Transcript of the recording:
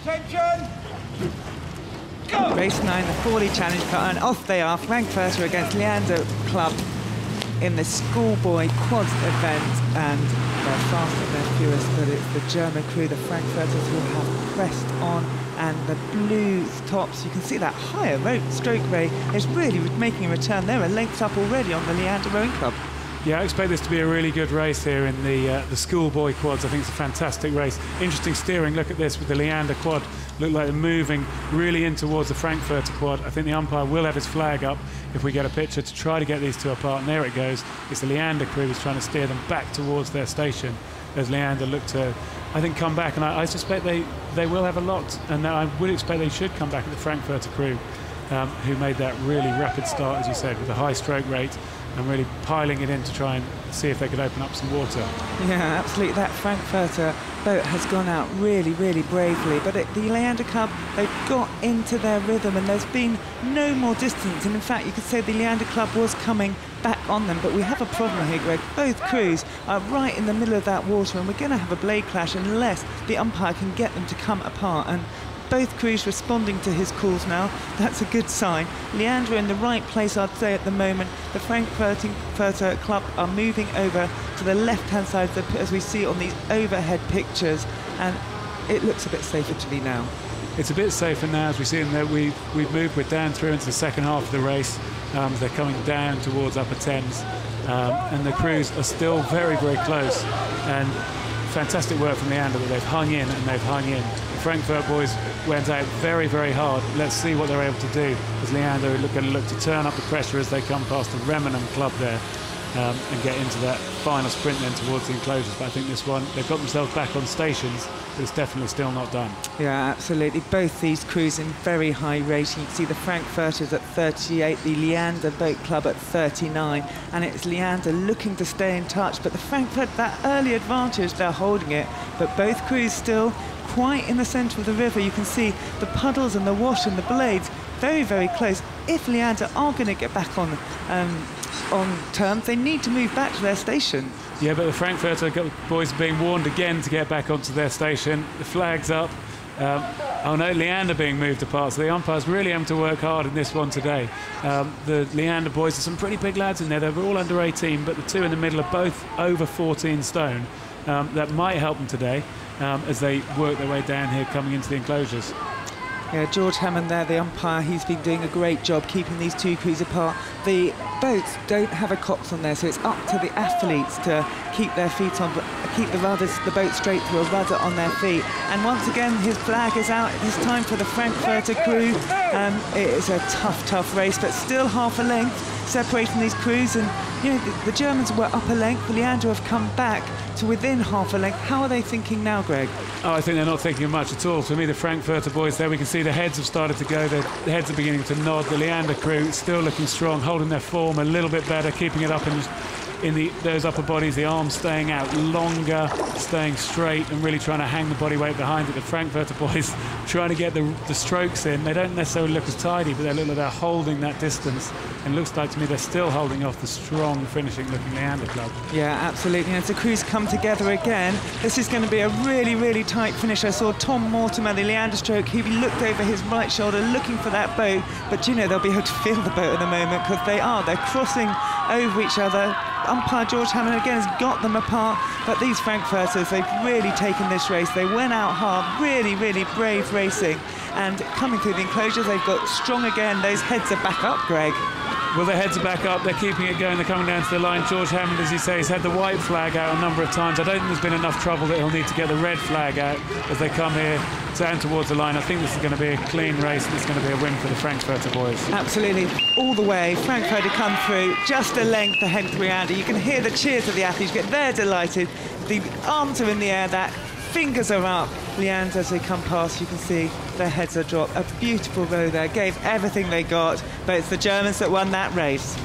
Attention! Go! Race 9, the Fawley Challenge car, and off they are. Frankfurter against Leander Club in the schoolboy quads event, and they're fast and they're furious, but it's the German crew, the Frankfurters, who have pressed on, and the blue tops, you can see that higher stroke rate is really making a return. They're a length up already on the Leander Rowing Club. Yeah, I expect this to be a really good race here in the schoolboy quads. I think it's a fantastic race. Interesting steering. Look at this with the Leander quad. Look like they're moving really in towards the Frankfurter quad. I think the umpire will have his flag up if we get a picture to try to get these two apart. And there it goes. It's the Leander crew who's trying to steer them back towards their station as Leander look to, I think, come back. And I suspect they will have a lot. And I would expect they should come back at the Frankfurter crew, who made that really rapid start, as you said, with a high stroke rate, and really piling it in to try and see if they could open up some water. Yeah, absolutely. That Frankfurter boat has gone out really, really bravely. But at the Leander Club, they've got into their rhythm, and there's been no more distance. And in fact, you could say the Leander Club was coming back on them. But we have a problem here, Greg. Both crews are right in the middle of that water, and we're going to have a blade clash unless the umpire can get them to come apart. And both crews responding to his calls now. That's a good sign. Leander in the right place, I'd say, at the moment. The Frankfurter Club are moving over to the left-hand side, as we see on these overhead pictures, and it looks a bit safer to me now. It's a bit safer now, as we see in that we've moved. We're down through into the second half of the race. They're coming down towards Upper Thames, and the crews are still very, very close. And fantastic work from Leander that they've hung in, and they've hung in. The Frankfurt boys went out very, very hard. Let's see what they're able to do, as Leander are going to look to turn up the pressure as they come past the Reminen Club there, and get into that final sprint then towards the enclosures. But I think this one, they've got themselves back on stations, but it's definitely still not done. Yeah, absolutely. Both these crews in very high rating. You can see the Frankfurters at 38, the Leander Boat Club at 39, and it's Leander looking to stay in touch. But the Frankfurt, that early advantage, they're holding it, but both crews still quite in the centre of the river. You can see the puddles and the wash and the blades very, very close. If Leander are going to get back on terms, they need to move back to their station. Yeah, but the Frankfurter boys are being warned again to get back onto their station. The flag's up. Oh no, Leander being moved apart, so the umpire's really having to work hard in this one today. The Leander boys are some pretty big lads in there. They're all under 18, but the two in the middle are both over 14 stone. That might help them today as they work their way down here coming into the enclosures. Yeah, George Hammond there, the umpire, he's been doing a great job keeping these two crews apart. The boats don't have a cox on there, so it's up to the athletes to keep their feet on, keep the boat straight through a rudder on their feet. And once again, his flag is out. It's time for the Frankfurter crew. It is a tough race, but still half a length separating these crews. And you know, the Germans were up a length. The Leander have come back to within half a length. How are they thinking now, Greg? Oh, I think they're not thinking much at all. For me, the Frankfurter boys there, we can see the heads have started to go. The heads are beginning to nod. The Leander crew still looking strong, holding their form a little bit better, keeping it up in those upper bodies, the arms staying out longer, staying straight, and really trying to hang the body weight behind it. The Frankfurter boys trying to get the strokes in. They don't necessarily look as tidy, but they look like they're holding that distance. And it looks like to me they're still holding off the strong finishing looking Leander club. Yeah, absolutely. And as the crews come together again, this is going to be a really, really tight finish. I saw Tom Mortimer, the Leander stroke, he looked over his right shoulder looking for that boat, but you know, they'll be able to feel the boat at the moment, because they're crossing over each other. Umpire George Hammond again has got them apart, but these Frankfurters, they've really taken this race. They went out hard, really, really brave racing, and coming through the enclosures, they've got strong again. Those heads are back up, Greg. Well, their heads are back up, they're keeping it going, they're coming down to the line. George Hammond, as you say, has had the white flag out a number of times. I don't think there's been enough trouble that he'll need to get the red flag out as they come here down towards the line. I think this is going to be a clean race, and it's going to be a win for the Frankfurter boys. Absolutely, all the way. Frankfurter come through, just a length ahead of Leander. You can hear the cheers of the athletes, they're delighted. The arms are in the air, that fingers are up. Leander, as they come past, you can see their heads are dropped. A beautiful row there, gave everything they got, but it's the Germans that won that race.